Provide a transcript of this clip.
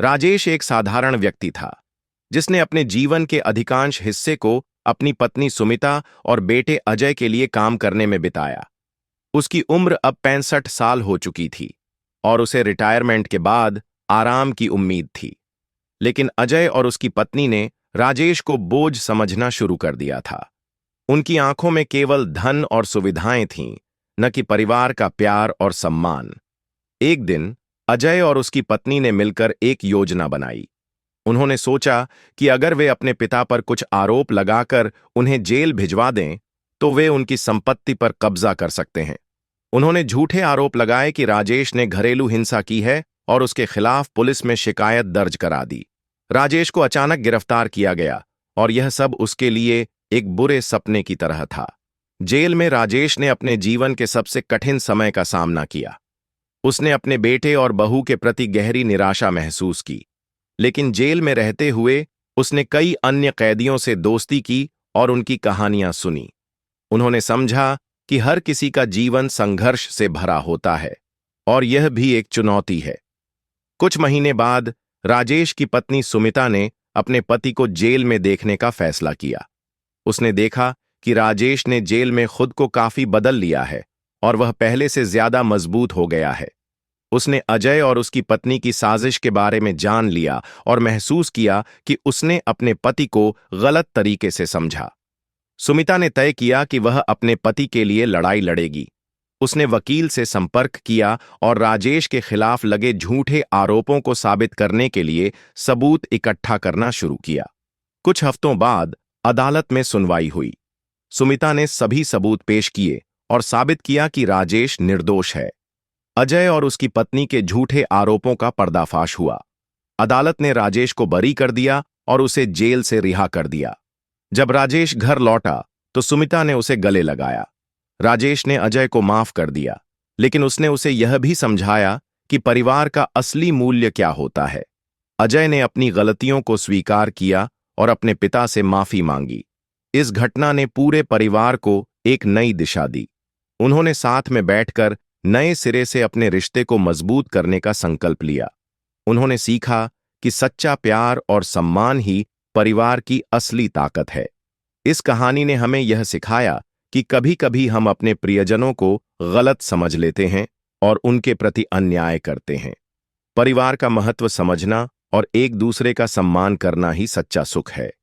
राजेश एक साधारण व्यक्ति था जिसने अपने जीवन के अधिकांश हिस्से को अपनी पत्नी सुमिता और बेटे अजय के लिए काम करने में बिताया। उसकी उम्र अब 65 साल हो चुकी थी और उसे रिटायरमेंट के बाद आराम की उम्मीद थी। लेकिन अजय और उसकी पत्नी ने राजेश को बोझ समझना शुरू कर दिया था। उनकी आंखों में केवल धन और सुविधाएं थीं, न कि परिवार का प्यार और सम्मान। एक दिन अजय और उसकी पत्नी ने मिलकर एक योजना बनाई। उन्होंने सोचा कि अगर वे अपने पिता पर कुछ आरोप लगाकर उन्हें जेल भिजवा दें, तो वे उनकी संपत्ति पर कब्जा कर सकते हैं। उन्होंने झूठे आरोप लगाए कि राजेश ने घरेलू हिंसा की है और उसके खिलाफ पुलिस में शिकायत दर्ज करा दी। राजेश को अचानक गिरफ्तार किया गया और यह सब उसके लिए एक बुरे सपने की तरह था। जेल में राजेश ने अपने जीवन के सबसे कठिन समय का सामना किया। उसने अपने बेटे और बहू के प्रति गहरी निराशा महसूस की, लेकिन जेल में रहते हुए उसने कई अन्य कैदियों से दोस्ती की और उनकी कहानियां सुनी। उन्होंने समझा कि हर किसी का जीवन संघर्ष से भरा होता है और यह भी एक चुनौती है। कुछ महीने बाद राजेश की पत्नी सुमिता ने अपने पति को जेल में देखने का फैसला किया। उसने देखा कि राजेश ने जेल में खुद को काफी बदल लिया है और वह पहले से ज्यादा मजबूत हो गया है। उसने अजय और उसकी पत्नी की साजिश के बारे में जान लिया और महसूस किया कि उसने अपने पति को गलत तरीके से समझा। सुमिता ने तय किया कि वह अपने पति के लिए लड़ाई लड़ेगी। उसने वकील से संपर्क किया और राजेश के खिलाफ लगे झूठे आरोपों को साबित करने के लिए सबूत इकट्ठा करना शुरू किया। कुछ हफ्तों बाद अदालत में सुनवाई हुई। सुमिता ने सभी सबूत पेश किए और साबित किया कि राजेश निर्दोष है। अजय और उसकी पत्नी के झूठे आरोपों का पर्दाफाश हुआ। अदालत ने राजेश को बरी कर दिया और उसे जेल से रिहा कर दिया। जब राजेश घर लौटा तो सुमिता ने उसे गले लगाया। राजेश ने अजय को माफ कर दिया, लेकिन उसने उसे यह भी समझाया कि परिवार का असली मूल्य क्या होता है। अजय ने अपनी गलतियों को स्वीकार किया और अपने पिता से माफी मांगी। इस घटना ने पूरे परिवार को एक नई दिशा दी। उन्होंने साथ में बैठकर नए सिरे से अपने रिश्ते को मजबूत करने का संकल्प लिया। उन्होंने सीखा कि सच्चा प्यार और सम्मान ही परिवार की असली ताकत है। इस कहानी ने हमें यह सिखाया कि कभी-कभी हम अपने प्रियजनों को गलत समझ लेते हैं और उनके प्रति अन्याय करते हैं। परिवार का महत्व समझना और एक दूसरे का सम्मान करना ही सच्चा सुख है।